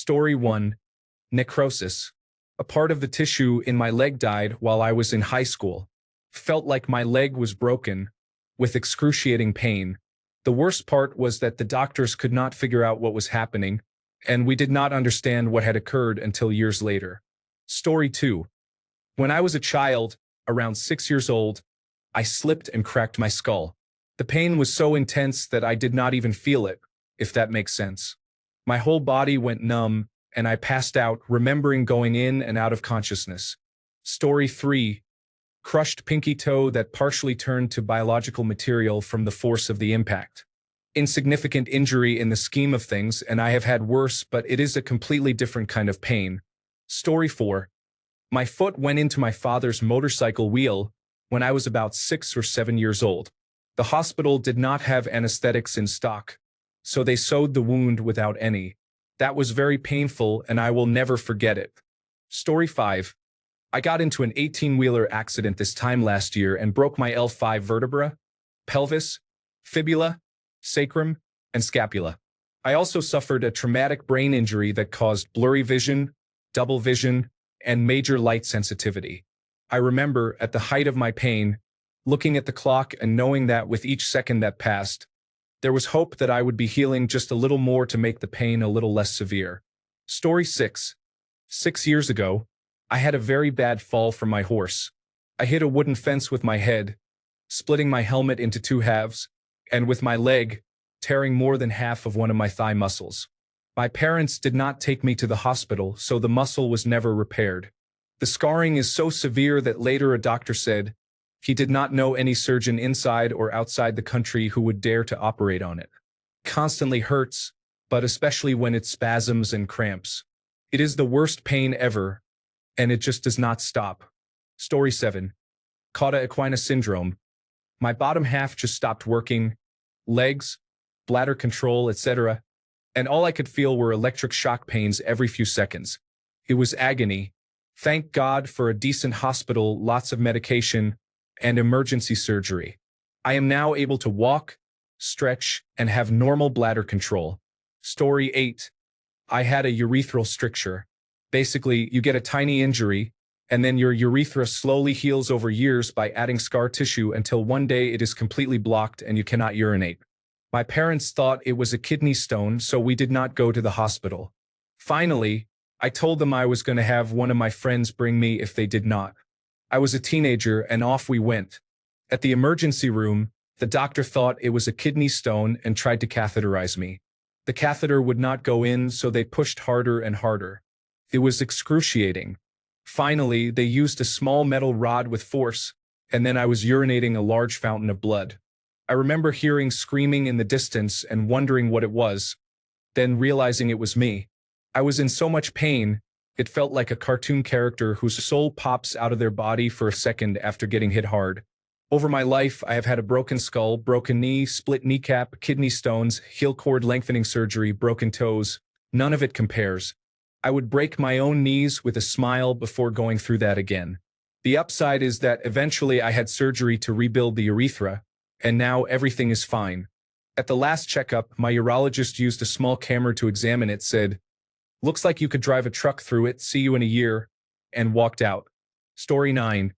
Story 1. Necrosis. A part of the tissue in my leg died while I was in high school. Felt like my leg was broken, with excruciating pain. The worst part was that the doctors could not figure out what was happening, and we did not understand what had occurred until years later. Story 2. When I was a child, around 6 years old, I slipped and cracked my skull. The pain was so intense that I did not even feel it, if that makes sense. My whole body went numb, and I passed out, remembering going in and out of consciousness. Story 3. Crushed pinky toe that partially turned to biological material from the force of the impact. Insignificant injury in the scheme of things, and I have had worse, but it is a completely different kind of pain. Story 4. My foot went into my father's motorcycle wheel when I was about 6 or 7 years old. The hospital did not have anesthetics in stock, so they sewed the wound without any. That was very painful, and I will never forget it. Story 5. I got into an 18-wheeler accident this time last year and broke my L5 vertebra, pelvis, fibula, sacrum, and scapula. I also suffered a traumatic brain injury that caused blurry vision, double vision, and major light sensitivity. I remember, at the height of my pain, looking at the clock and knowing that with each second that passed, there was hope that I would be healing just a little more to make the pain a little less severe. Story 6. 6 years ago, I had a very bad fall from my horse. I hit a wooden fence with my head, splitting my helmet into 2 halves, and with my leg, tearing more than half of one of my thigh muscles. My parents did not take me to the hospital, so the muscle was never repaired. The scarring is so severe that later a doctor said he did not know any surgeon inside or outside the country who would dare to operate on it. Constantly hurts, but especially when it spasms and cramps. It is the worst pain ever, and it just does not stop. Story 7. Cauda equina syndrome. My bottom half just stopped working, legs, bladder control, etc., and all I could feel were electric shock pains every few seconds. It was agony. Thank God for a decent hospital, lots of medication, and emergency surgery. I am now able to walk, stretch, and have normal bladder control. Story 8. I had a urethral stricture. Basically, you get a tiny injury, and then your urethra slowly heals over years by adding scar tissue until one day it is completely blocked and you cannot urinate. My parents thought it was a kidney stone, so we did not go to the hospital. Finally, I told them I was going to have one of my friends bring me if they did not. I was a teenager, and off we went. At the emergency room, the doctor thought it was a kidney stone and tried to catheterize me. The catheter would not go in, so they pushed harder and harder. It was excruciating. Finally, they used a small metal rod with force, and then I was urinating a large fountain of blood. I remember hearing screaming in the distance and wondering what it was, then realizing it was me. I was in so much pain, it felt like a cartoon character whose soul pops out of their body for a second after getting hit hard. Over my life, I have had a broken skull, broken knee, split kneecap, kidney stones, heel cord lengthening surgery, broken toes. None of it compares. I would break my own knees with a smile before going through that again. The upside is that eventually I had surgery to rebuild the urethra, and now everything is fine. At the last checkup, my urologist used a small camera to examine it, said, "Looks like you could drive a truck through it, see you in a year," and walked out. Story 9.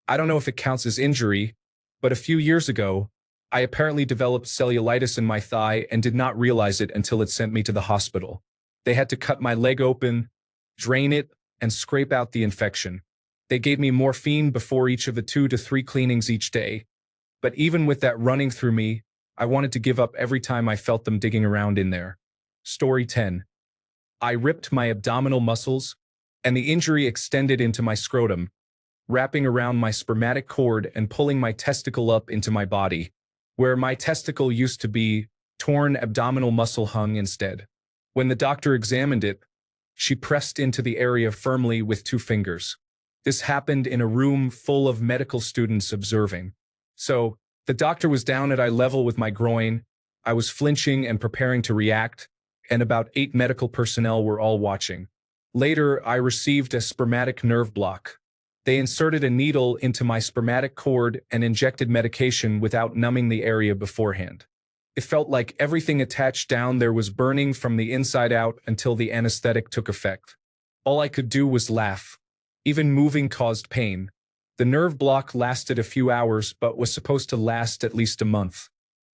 I don't know if it counts as injury, but a few years ago, I apparently developed cellulitis in my thigh and did not realize it until it sent me to the hospital. They had to cut my leg open, drain it, and scrape out the infection. They gave me morphine before each of the 2 to 3 cleanings each day. But even with that running through me, I wanted to give up every time I felt them digging around in there. Story 10. I ripped my abdominal muscles, and the injury extended into my scrotum, wrapping around my spermatic cord and pulling my testicle up into my body. Where my testicle used to be, torn abdominal muscle hung instead. When the doctor examined it, she pressed into the area firmly with 2 fingers. This happened in a room full of medical students observing. So, the doctor was down at eye level with my groin, I was flinching and preparing to react, and about 8 medical personnel were all watching. Later, I received a spermatic nerve block. They inserted a needle into my spermatic cord and injected medication without numbing the area beforehand. It felt like everything attached down there was burning from the inside out until the anesthetic took effect. All I could do was laugh. Even moving caused pain. The nerve block lasted a few hours but was supposed to last at least a month.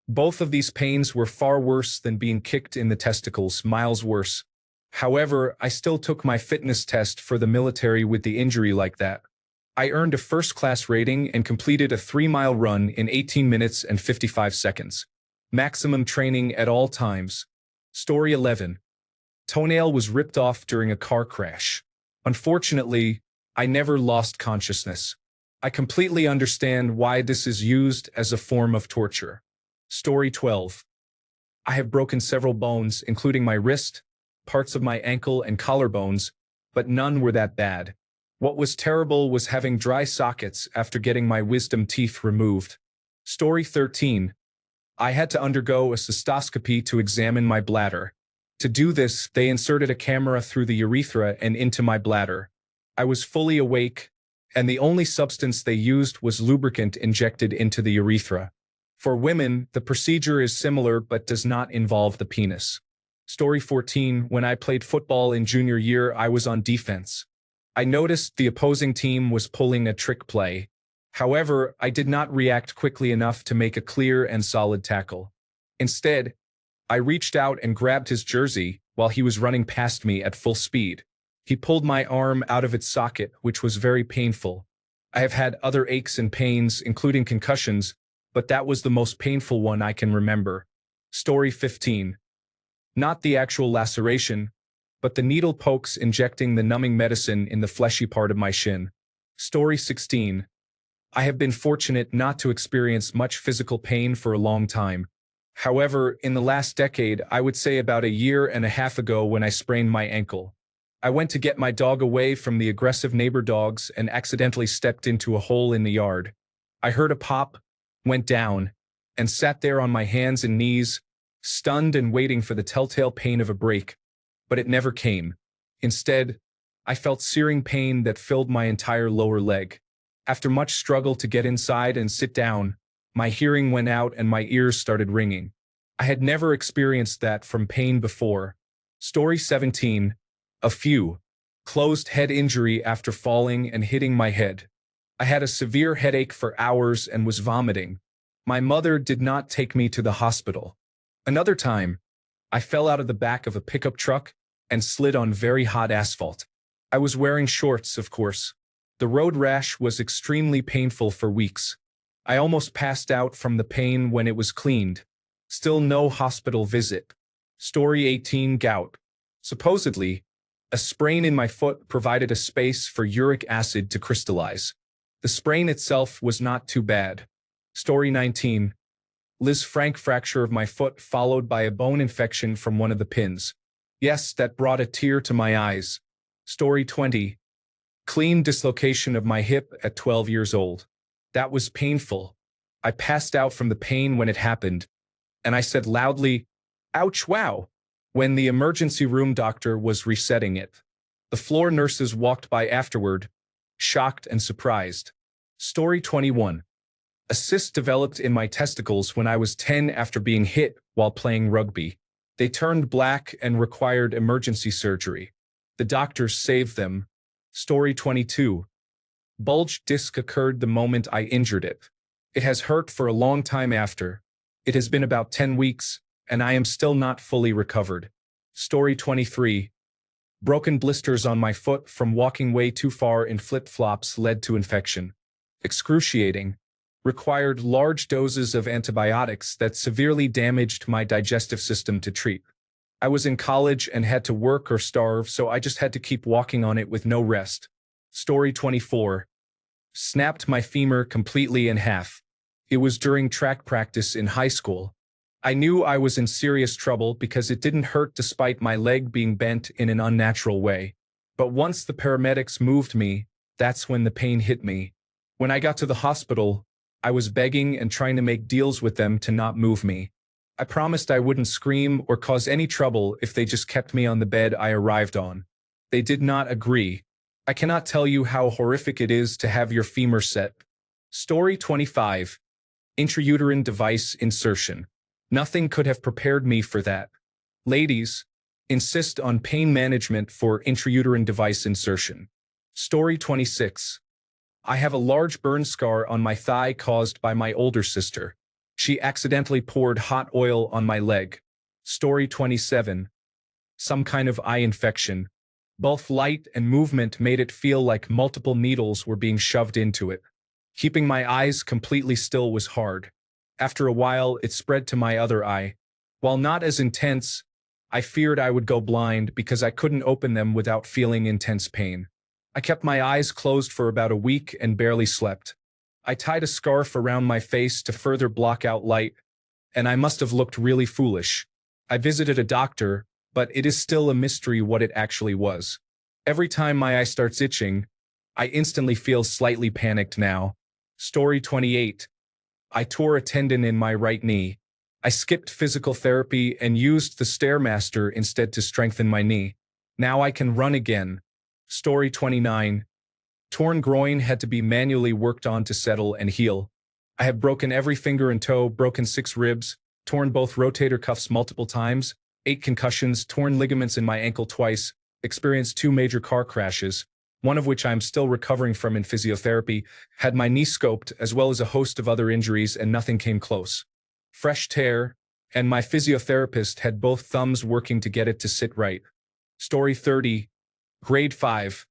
Both of these pains were far worse than being kicked in the testicles, miles worse. However, I still took my fitness test for the military with the injury like that. I earned a first-class rating and completed a 3-mile run in 18 minutes and 55 seconds. Maximum training at all times. Story 11. Toenail was ripped off during a car crash. Unfortunately, I never lost consciousness. I completely understand why this is used as a form of torture. Story 12. I have broken several bones, including my wrist, parts of my ankle and collarbones, but none were that bad. What was terrible was having dry sockets after getting my wisdom teeth removed. Story 13. I had to undergo a cystoscopy to examine my bladder. To do this, they inserted a camera through the urethra and into my bladder. I was fully awake, and the only substance they used was lubricant injected into the urethra. For women, the procedure is similar but does not involve the penis. Story 14. When I played football in junior year, I was on defense. I noticed the opposing team was pulling a trick play. However, I did not react quickly enough to make a clear and solid tackle. Instead, I reached out and grabbed his jersey while he was running past me at full speed. He pulled my arm out of its socket, which was very painful. I have had other aches and pains, including concussions, but that was the most painful one I can remember. Story 15. Not the actual laceration, but the needle pokes injecting the numbing medicine in the fleshy part of my shin. Story 16. I have been fortunate not to experience much physical pain for a long time. However, in the last decade, I would say about a year and a half ago when I sprained my ankle. I went to get my dog away from the aggressive neighbor dogs and accidentally stepped into a hole in the yard. I heard a pop, went down, and sat there on my hands and knees, stunned and waiting for the telltale pain of a break. But it never came. Instead, I felt searing pain that filled my entire lower leg. After much struggle to get inside and sit down, my hearing went out and my ears started ringing. I had never experienced that from pain before. Story 17. A few. Closed head injury after falling and hitting my head. I had a severe headache for hours and was vomiting. My mother did not take me to the hospital. Another time, I fell out of the back of a pickup truck and slid on very hot asphalt. I was wearing shorts, of course. The road rash was extremely painful for weeks. I almost passed out from the pain when it was cleaned. Still no hospital visit. Story 18. Gout. Supposedly, a sprain in my foot provided a space for uric acid to crystallize. The sprain itself was not too bad. Story 19. Liz Frank fracture of my foot followed by a bone infection from one of the pins. Yes, that brought a tear to my eyes. Story 20. Clean dislocation of my hip at 12 years old. That was painful. I passed out from the pain when it happened, and I said loudly, "Ouch, wow," when the emergency room doctor was resetting it. The floor nurses walked by afterward, shocked and surprised. Story 21. A cyst developed in my testicles when I was 10 after being hit while playing rugby. They turned black and required emergency surgery. The doctors saved them. Story 22. Bulged disc occurred the moment I injured it. It has hurt for a long time after. It has been about 10 weeks, and I am still not fully recovered. Story 23. Broken blisters on my foot from walking way too far in flip-flops led to infection. Excruciating. Required large doses of antibiotics that severely damaged my digestive system to treat. I was in college and had to work or starve, so I just had to keep walking on it with no rest. Story 24. Snapped my femur completely in half. It was during track practice in high school. I knew I was in serious trouble because it didn't hurt despite my leg being bent in an unnatural way. But once the paramedics moved me, that's when the pain hit me. When I got to the hospital, I was begging and trying to make deals with them to not move me. I promised I wouldn't scream or cause any trouble if they just kept me on the bed I arrived on. They did not agree. I cannot tell you how horrific it is to have your femur set. Story 25. Intrauterine device insertion. Nothing could have prepared me for that. Ladies, insist on pain management for intrauterine device insertion. Story 26. I have a large burn scar on my thigh caused by my older sister. She accidentally poured hot oil on my leg. Story 27. Some kind of eye infection. Both light and movement made it feel like multiple needles were being shoved into it. Keeping my eyes completely still was hard. After a while, it spread to my other eye. While not as intense, I feared I would go blind because I couldn't open them without feeling intense pain. I kept my eyes closed for about a week and barely slept. I tied a scarf around my face to further block out light, and I must have looked really foolish. I visited a doctor, but it is still a mystery what it actually was. Every time my eye starts itching, I instantly feel slightly panicked now. Story 28. I tore a tendon in my right knee. I skipped physical therapy and used the Stairmaster instead to strengthen my knee. Now I can run again. Story 29. Torn groin had to be manually worked on to settle and heal. I have broken every finger and toe, broken 6 ribs, torn both rotator cuffs multiple times, 8 concussions, torn ligaments in my ankle twice, experienced 2 major car crashes, one of which I am still recovering from in physiotherapy, had my knee scoped as well as a host of other injuries and nothing came close. Fresh tear, and my physiotherapist had both thumbs working to get it to sit right. Story 30. Grade 5.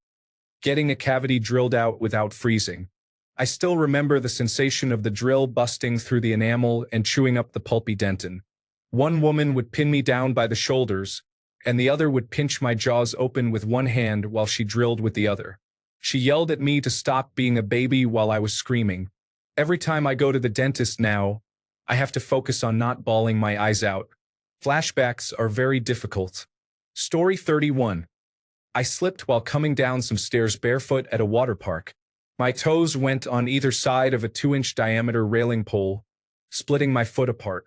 Getting a cavity drilled out without freezing. I still remember the sensation of the drill busting through the enamel and chewing up the pulpy dentin. One woman would pin me down by the shoulders, and the other would pinch my jaws open with one hand while she drilled with the other. She yelled at me to stop being a baby while I was screaming. Every time I go to the dentist now, I have to focus on not bawling my eyes out. Flashbacks are very difficult. Story 31. I slipped while coming down some stairs barefoot at a water park. My toes went on either side of a 2-inch diameter railing pole, splitting my foot apart.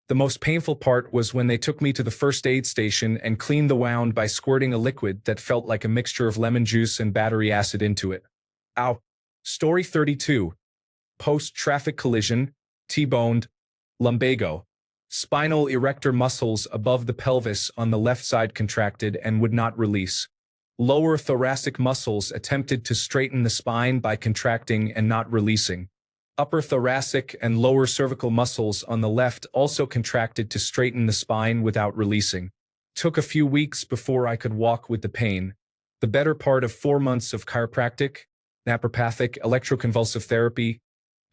The most painful part was when they took me to the first aid station and cleaned the wound by squirting a liquid that felt like a mixture of lemon juice and battery acid into it. Ow. Story 32. Post-traffic collision, T-boned, lumbago. Spinal erector muscles above the pelvis on the left side contracted and would not release. Lower thoracic muscles attempted to straighten the spine by contracting and not releasing. Upper thoracic and lower cervical muscles on the left also contracted to straighten the spine without releasing. Took a few weeks before I could walk with the pain. The better part of 4 months of chiropractic, naturopathic, electroconvulsive therapy,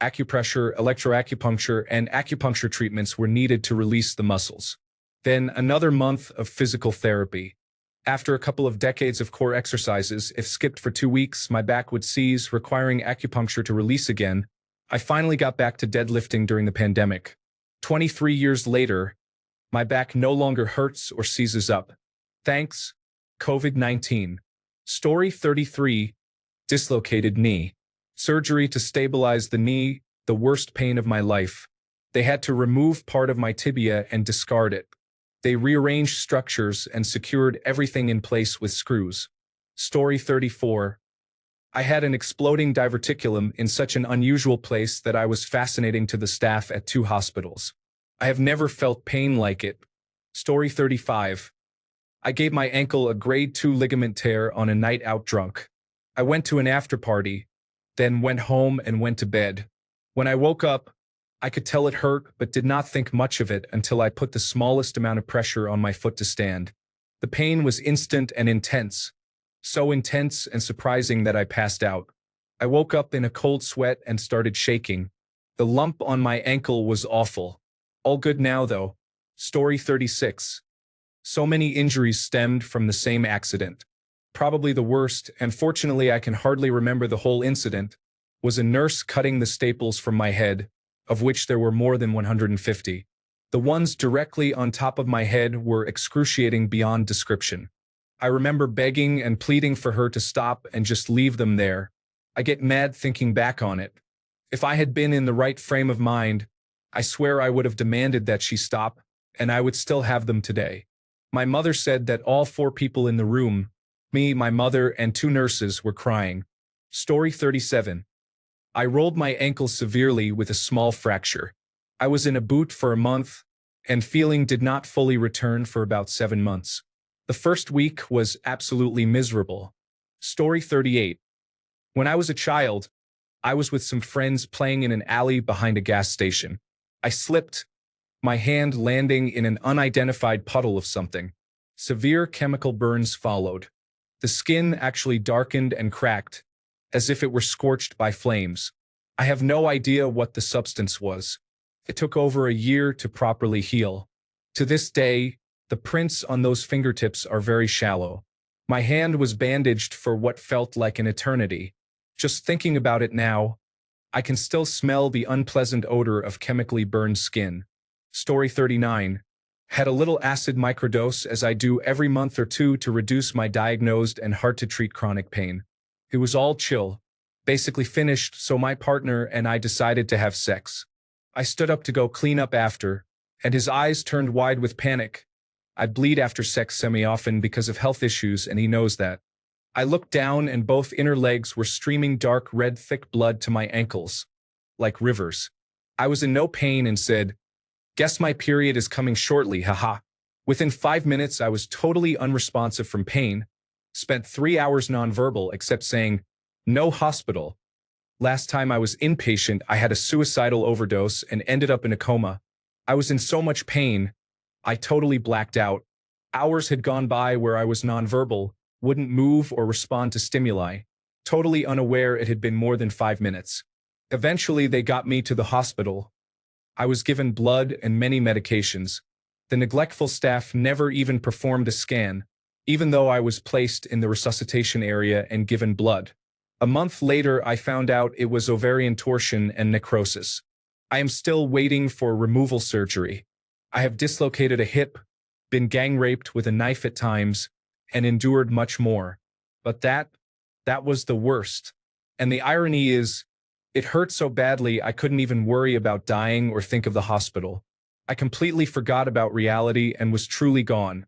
acupressure, electroacupuncture, and acupuncture treatments were needed to release the muscles. Then another month of physical therapy. After a couple of decades of core exercises, if skipped for 2 weeks, my back would seize, requiring acupuncture to release again. I finally got back to deadlifting during the pandemic. 23 years later, my back no longer hurts or seizes up. Thanks, COVID-19. Story 33. Dislocated knee. Surgery to stabilize the knee, the worst pain of my life. They had to remove part of my tibia and discard it. They rearranged structures and secured everything in place with screws. Story 34. I had an exploding diverticulum in such an unusual place that I was fascinating to the staff at 2 hospitals. I have never felt pain like it. Story 35. I gave my ankle a grade 2 ligament tear on a night out drunk. I went to an after party, then went home and went to bed. When I woke up, I could tell it hurt but did not think much of it until I put the smallest amount of pressure on my foot to stand. The pain was instant and intense. So intense and surprising that I passed out. I woke up in a cold sweat and started shaking. The lump on my ankle was awful. All good now though. Story 36. So many injuries stemmed from the same accident. Probably the worst, and fortunately I can hardly remember the whole incident, was a nurse cutting the staples from my head, of which there were more than 150. The ones directly on top of my head were excruciating beyond description. I remember begging and pleading for her to stop and just leave them there. I get mad thinking back on it. If I had been in the right frame of mind, I swear I would have demanded that she stop, and I would still have them today. My mother said that all 4 people in the room, me, my mother, and 2 nurses, were crying. Story 37. I rolled my ankle severely with a small fracture. I was in a boot for a month, and feeling did not fully return for about 7 months. The first week was absolutely miserable. Story 38. When I was a child, I was with some friends playing in an alley behind a gas station. I slipped, my hand landing in an unidentified puddle of something. Severe chemical burns followed. The skin actually darkened and cracked, as if it were scorched by flames. I have no idea what the substance was. It took over a year to properly heal. To this day, the prints on those fingertips are very shallow. My hand was bandaged for what felt like an eternity. Just thinking about it now, I can still smell the unpleasant odor of chemically burned skin. Story 39. Had a little acid microdose as I do every month or two to reduce my diagnosed and hard-to-treat chronic pain. It was all chill, basically finished, so my partner and I decided to have sex. I stood up to go clean up after, and his eyes turned wide with panic. I bleed after sex semi-often because of health issues, and he knows that. I looked down and both inner legs were streaming dark red thick blood to my ankles, like rivers. I was in no pain and said, "Guess my period is coming shortly, haha." Within 5 minutes, I was totally unresponsive from pain, spent 3 hours nonverbal except saying, "No hospital." Last time I was inpatient, I had a suicidal overdose and ended up in a coma. I was in so much pain, I totally blacked out. Hours had gone by where I was nonverbal, wouldn't move or respond to stimuli. Totally unaware it had been more than 5 minutes. Eventually, they got me to the hospital. I was given blood and many medications. The neglectful staff never even performed a scan, even though I was placed in the resuscitation area and given blood. A month later, I found out it was ovarian torsion and necrosis. I am still waiting for removal surgery. I have dislocated a hip, been gang raped with a knife at times, and endured much more. But that was the worst. And the irony is, it hurt so badly I couldn't even worry about dying or think of the hospital. I completely forgot about reality and was truly gone.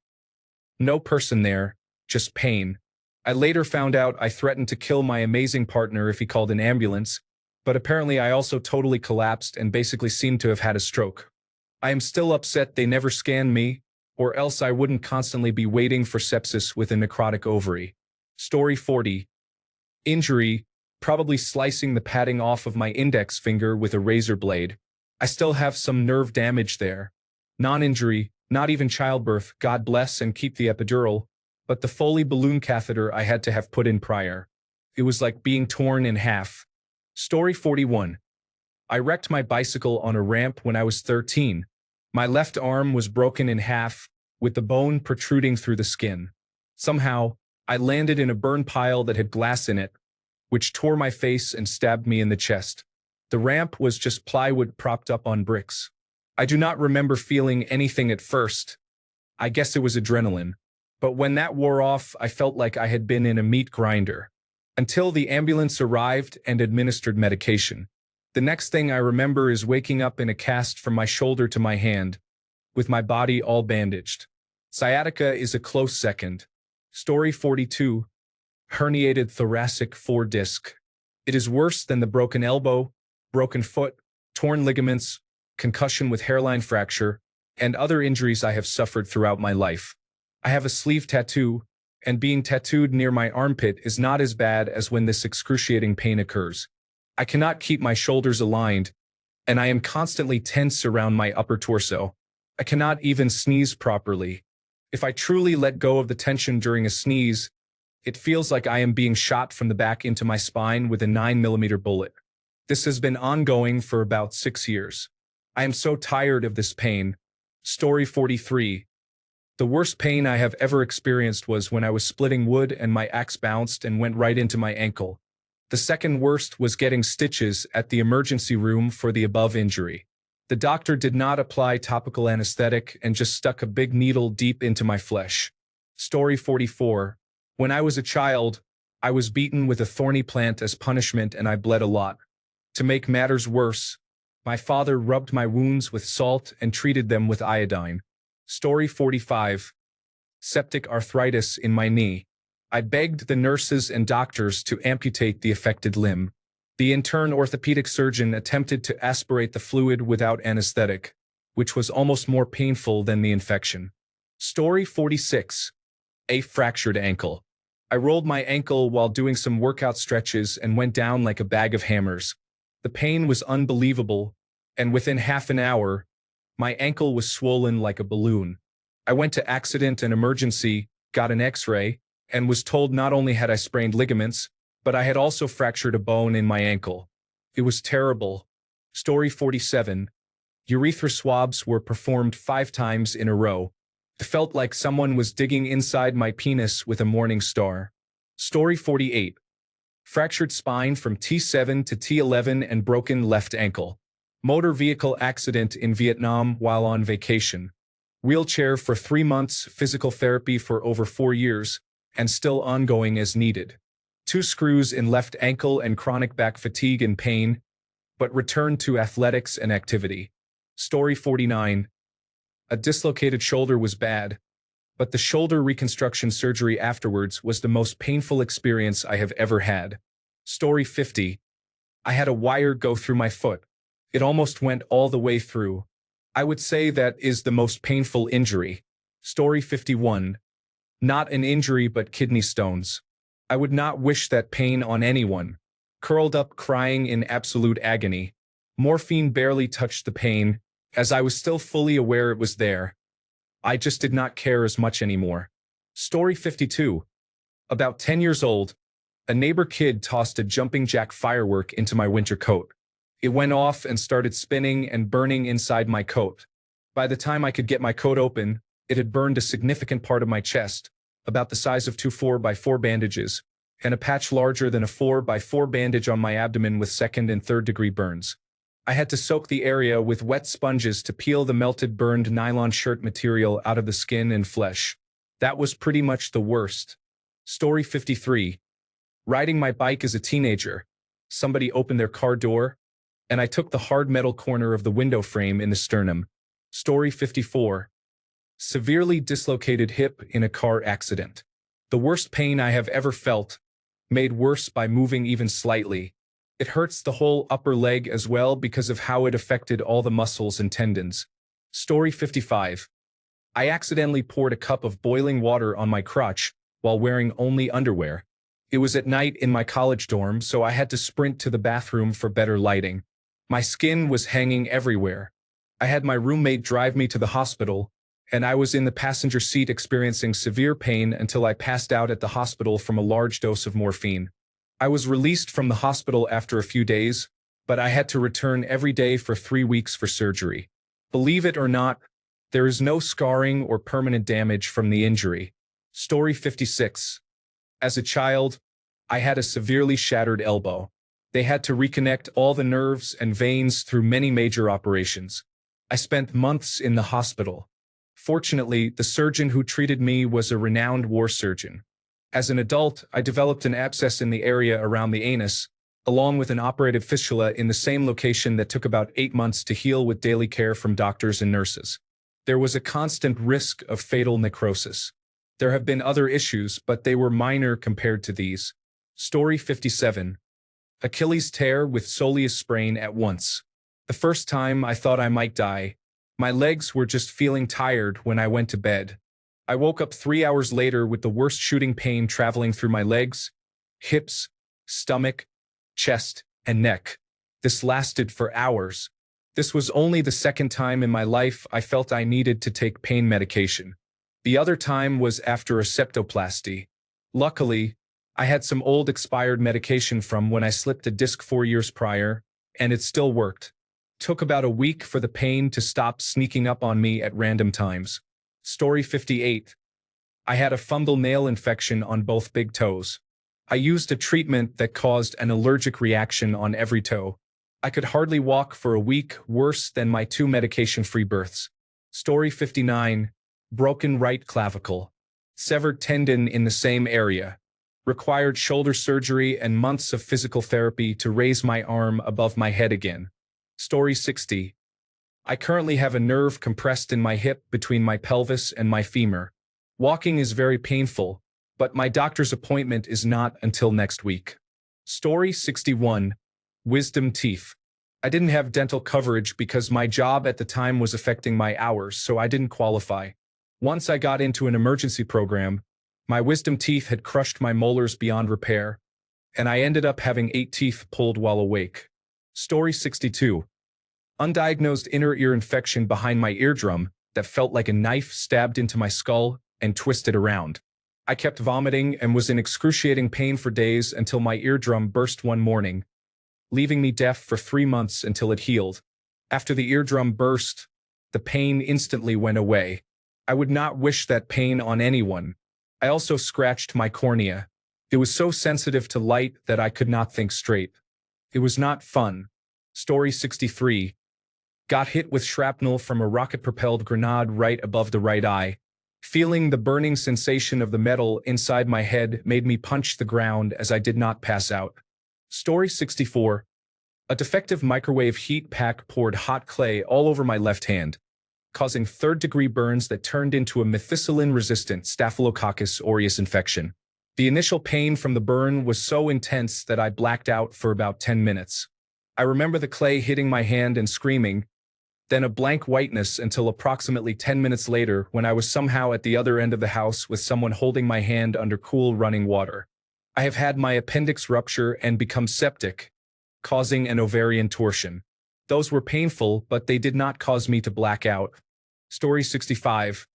No person there, just pain. I later found out I threatened to kill my amazing partner if he called an ambulance, but apparently I also totally collapsed and basically seemed to have had a stroke. I am still upset they never scanned me, or else I wouldn't constantly be waiting for sepsis with a necrotic ovary. Story 40. Injury, probably slicing the padding off of my index finger with a razor blade. I still have some nerve damage there. Non-injury, not even childbirth, God bless and keep the epidural, but the Foley balloon catheter I had to have put in prior. It was like being torn in half. Story 41. I wrecked my bicycle on a ramp when I was 13. My left arm was broken in half, with the bone protruding through the skin. Somehow, I landed in a burn pile that had glass in it, which tore my face and stabbed me in the chest. The ramp was just plywood propped up on bricks. I do not remember feeling anything at first. I guess it was adrenaline. But when that wore off, I felt like I had been in a meat grinder. Until the ambulance arrived and administered medication. The next thing I remember is waking up in a cast from my shoulder to my hand, with my body all bandaged. Sciatica is a close second. Story 42. Herniated thoracic 4 disc. It is worse than the broken elbow, broken foot, torn ligaments, concussion with hairline fracture, and other injuries I have suffered throughout my life. I have a sleeve tattoo, and being tattooed near my armpit is not as bad as when this excruciating pain occurs. I cannot keep my shoulders aligned, and I am constantly tense around my upper torso. I cannot even sneeze properly. If I truly let go of the tension during a sneeze, it feels like I am being shot from the back into my spine with a 9mm bullet. This has been ongoing for about 6 years. I am so tired of this pain. Story 43. The worst pain I have ever experienced was when I was splitting wood and my axe bounced and went right into my ankle. The second worst was getting stitches at the emergency room for the above injury. The doctor did not apply topical anesthetic and just stuck a big needle deep into my flesh. Story 44. When I was a child, I was beaten with a thorny plant as punishment and I bled a lot. To make matters worse, my father rubbed my wounds with salt and treated them with iodine. Story 45. Septic arthritis in my knee. I begged the nurses and doctors to amputate the affected limb. The intern orthopedic surgeon attempted to aspirate the fluid without anesthetic. which was almost more painful than the infection. Story 46. A fractured ankle. I rolled my ankle while doing some workout stretches and went down like a bag of hammers. The pain was unbelievable, and within half an hour, my ankle was swollen like a balloon. I went to accident and emergency, got an x-ray, and was told not only had I sprained ligaments, but I had also fractured a bone in my ankle. It was terrible. Story 47. Urethra swabs were performed 5 times in a row. It felt like someone was digging inside my penis with a morning star. Story 48. Fractured spine from T7 to T11 and broken left ankle. Motor vehicle accident in Vietnam while on vacation. Wheelchair for 3 months, physical therapy for over 4 years, and still ongoing as needed. 2 screws in left ankle and chronic back fatigue and pain, but returned to athletics and activity. Story 49. A dislocated shoulder was bad, but the shoulder reconstruction surgery afterwards was the most painful experience I have ever had. Story 50. I had a wire go through my foot. It almost went all the way through. I would say that is the most painful injury. Story 51. Not an injury but kidney stones. I would not wish that pain on anyone. Curled up crying in absolute agony. Morphine barely touched the pain, as I was still fully aware it was there. I just did not care as much anymore. Story 52. About 10 years old, a neighbor kid tossed a jumping jack firework into my winter coat. It went off and started spinning and burning inside my coat. By the time I could get my coat open, it had burned a significant part of my chest, about the size of 2 4x4 bandages, and a patch larger than a 4x4 bandage on my abdomen with 2nd and 3rd degree burns. I had to soak the area with wet sponges to peel the melted burned nylon shirt material out of the skin and flesh. That was pretty much the worst. Story 53. Riding my bike as a teenager, somebody opened their car door, and I took the hard metal corner of the window frame in the sternum. Story 54. Severely dislocated hip in a car accident. The worst pain I have ever felt, made worse by moving even slightly. It hurts the whole upper leg as well because of how it affected all the muscles and tendons. Story 55. I accidentally poured a cup of boiling water on my crotch while wearing only underwear. It was at night in my college dorm, so I had to sprint to the bathroom for better lighting. My skin was hanging everywhere. I had my roommate drive me to the hospital, and I was in the passenger seat experiencing severe pain until I passed out at the hospital from a large dose of morphine. I was released from the hospital after a few days, but I had to return every day for 3 weeks for surgery. Believe it or not, there is no scarring or permanent damage from the injury. Story 56. As a child, I had a severely shattered elbow. They had to reconnect all the nerves and veins through many major operations. I spent months in the hospital. Fortunately, the surgeon who treated me was a renowned war surgeon. As an adult, I developed an abscess in the area around the anus, along with an operative fistula in the same location that took about 8 months to heal with daily care from doctors and nurses. There was a constant risk of fatal necrosis. There have been other issues, but they were minor compared to these. Story 57. Achilles tear with soleus sprain at once. The first time I thought I might die. My legs were just feeling tired when I went to bed. I woke up 3 hours later with the worst shooting pain traveling through my legs, hips, stomach, chest, and neck. This lasted for hours. This was only the second time in my life I felt I needed to take pain medication. The other time was after a septoplasty. Luckily, I had some old expired medication from when I slipped a disc 4 years prior, and it still worked. Took about a week for the pain to stop sneaking up on me at random times. Story 58. I had a fungal nail infection on both big toes. I used a treatment that caused an allergic reaction on every toe. I could hardly walk for a week, worse than my 2 medication-free births. Story 59. Broken right clavicle. Severed tendon in the same area. Required shoulder surgery and months of physical therapy to raise my arm above my head again. Story 60. I currently have a nerve compressed in my hip between my pelvis and my femur. Walking is very painful, but my doctor's appointment is not until next week. Story 61. Wisdom teeth. I didn't have dental coverage because my job at the time was affecting my hours, so I didn't qualify. Once I got into an emergency program, my wisdom teeth had crushed my molars beyond repair, and I ended up having 8 teeth pulled while awake. Story 62. Undiagnosed inner ear infection behind my eardrum that felt like a knife stabbed into my skull and twisted around. I kept vomiting and was in excruciating pain for days until my eardrum burst one morning, leaving me deaf for 3 months until it healed. After the eardrum burst, the pain instantly went away. I would not wish that pain on anyone. I also scratched my cornea. It was so sensitive to light that I could not think straight. It was not fun. Story 63. Got hit with shrapnel from a rocket-propelled grenade right above the right eye. Feeling the burning sensation of the metal inside my head made me punch the ground as I did not pass out. Story 64. A defective microwave heat pack poured hot clay all over my left hand, causing third-degree burns that turned into a methicillin-resistant Staphylococcus aureus infection. The initial pain from the burn was so intense that I blacked out for about 10 minutes. I remember the clay hitting my hand and screaming, then a blank whiteness until approximately 10 minutes later when I was somehow at the other end of the house with someone holding my hand under cool running water. I have had my appendix rupture and become septic, causing an ovarian torsion. Those were painful, but they did not cause me to black out. Story 65.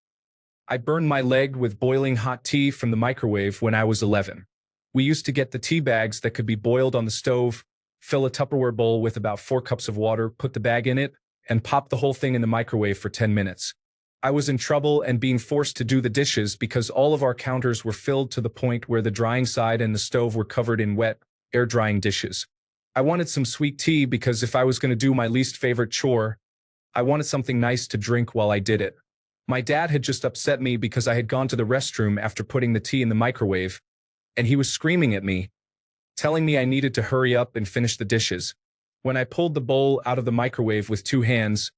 I burned my leg with boiling hot tea from the microwave when I was 11. We used to get the tea bags that could be boiled on the stove, fill a Tupperware bowl with about 4 cups of water, put the bag in it, and pop the whole thing in the microwave for 10 minutes. I was in trouble and being forced to do the dishes because all of our counters were filled to the point where the drying side and the stove were covered in wet, air-drying dishes. I wanted some sweet tea because if I was going to do my least favorite chore, I wanted something nice to drink while I did it. My dad had just upset me because I had gone to the restroom after putting the tea in the microwave, and he was screaming at me, telling me I needed to hurry up and finish the dishes. When I pulled the bowl out of the microwave with 2 hands,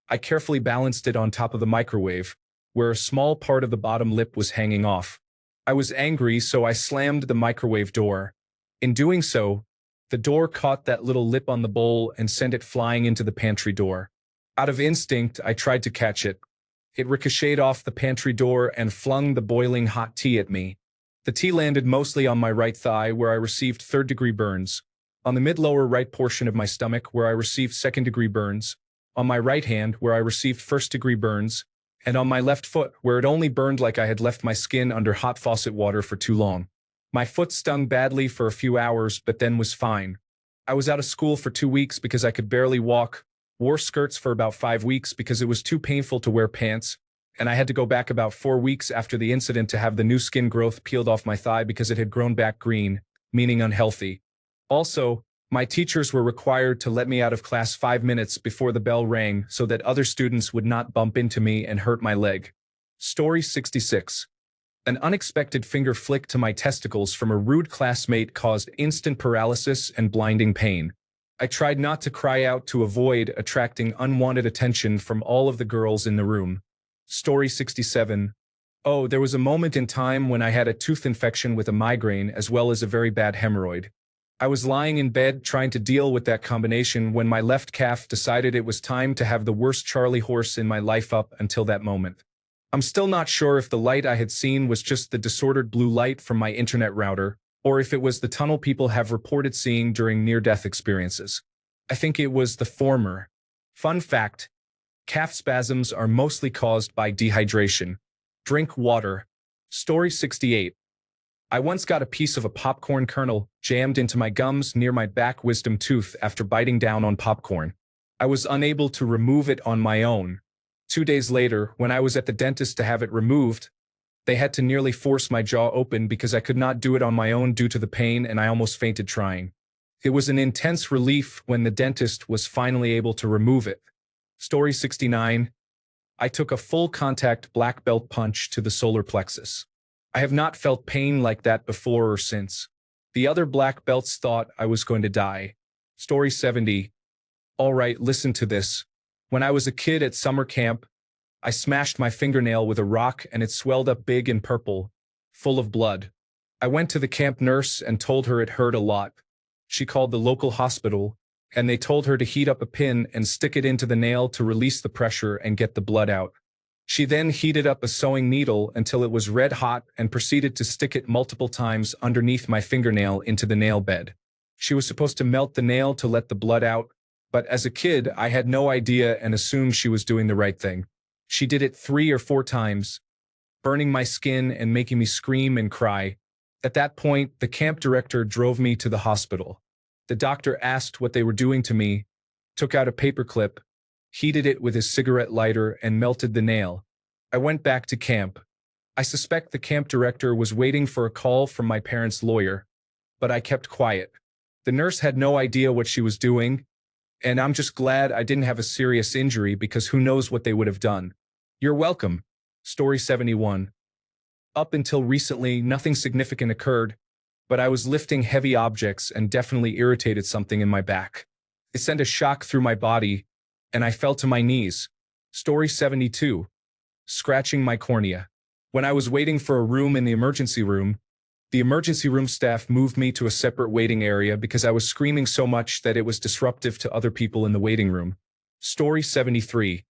I carefully balanced it on top of the microwave, where a small part of the bottom lip was hanging off. I was angry, so I slammed the microwave door. In doing so, the door caught that little lip on the bowl and sent it flying into the pantry door. Out of instinct, I tried to catch it. It ricocheted off the pantry door and flung the boiling hot tea at me. The tea landed mostly on my right thigh, where I received third-degree burns, on the mid-lower right portion of my stomach, where I received second-degree burns, on my right hand, where I received first-degree burns, and on my left foot, where it only burned like I had left my skin under hot faucet water for too long. My foot stung badly for a few hours, but then was fine. I was out of school for 2 weeks because I could barely walk, wore skirts for about 5 weeks because it was too painful to wear pants, and I had to go back about 4 weeks after the incident to have the new skin growth peeled off my thigh because it had grown back green, meaning unhealthy. Also, my teachers were required to let me out of class 5 minutes before the bell rang so that other students would not bump into me and hurt my leg. Story 66. An unexpected finger flick to my testicles from a rude classmate caused instant paralysis and blinding pain. I tried not to cry out to avoid attracting unwanted attention from all of the girls in the room. Story 67. Oh, there was a moment in time when I had a tooth infection with a migraine as well as a very bad hemorrhoid. I was lying in bed trying to deal with that combination when my left calf decided it was time to have the worst Charlie horse in my life up until that moment. I'm still not sure if the light I had seen was just the disordered blue light from my internet router, or if it was the tunnel people have reported seeing during near-death experiences. I think it was the former. Fun fact, calf spasms are mostly caused by dehydration. Drink water. Story 68. I once got a piece of a popcorn kernel jammed into my gums near my back wisdom tooth after biting down on popcorn. I was unable to remove it on my own. 2 days later, when I was at the dentist to have it removed, they had to nearly force my jaw open because I could not do it on my own due to the pain, and I almost fainted trying. It was an intense relief when the dentist was finally able to remove it. Story 69. I took a full contact black belt punch to the solar plexus. I have not felt pain like that before or since. The other black belts thought I was going to die. Story 70. All right, listen to this. When I was a kid at summer camp, I smashed my fingernail with a rock and it swelled up big and purple, full of blood. I went to the camp nurse and told her it hurt a lot. She called the local hospital, and they told her to heat up a pin and stick it into the nail to release the pressure and get the blood out. She then heated up a sewing needle until it was red hot and proceeded to stick it multiple times underneath my fingernail into the nail bed. She was supposed to melt the nail to let the blood out, but as a kid, I had no idea and assumed she was doing the right thing. She did it 3 or 4 times, burning my skin and making me scream and cry. At that point, the camp director drove me to the hospital. The doctor asked what they were doing to me, took out a paperclip, heated it with his cigarette lighter, and melted the nail. I went back to camp. I suspect the camp director was waiting for a call from my parents' lawyer, but I kept quiet. The nurse had no idea what she was doing, and I'm just glad I didn't have a serious injury because who knows what they would have done. You're welcome. Story 71. Up until recently, nothing significant occurred, but I was lifting heavy objects and definitely irritated something in my back. It sent a shock through my body, and I fell to my knees. Story 72. Scratching my cornea. When I was waiting for a room in the emergency room staff moved me to a separate waiting area because I was screaming so much that it was disruptive to other people in the waiting room. Story 73.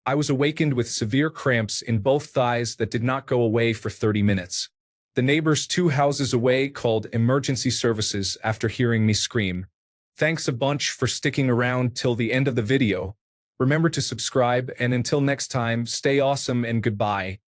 I was awakened with severe cramps in both thighs that did not go away for 30 minutes. The neighbors 2 houses away called emergency services after hearing me scream. Thanks a bunch for sticking around till the end of the video. Remember to subscribe, and until next time, stay awesome and goodbye.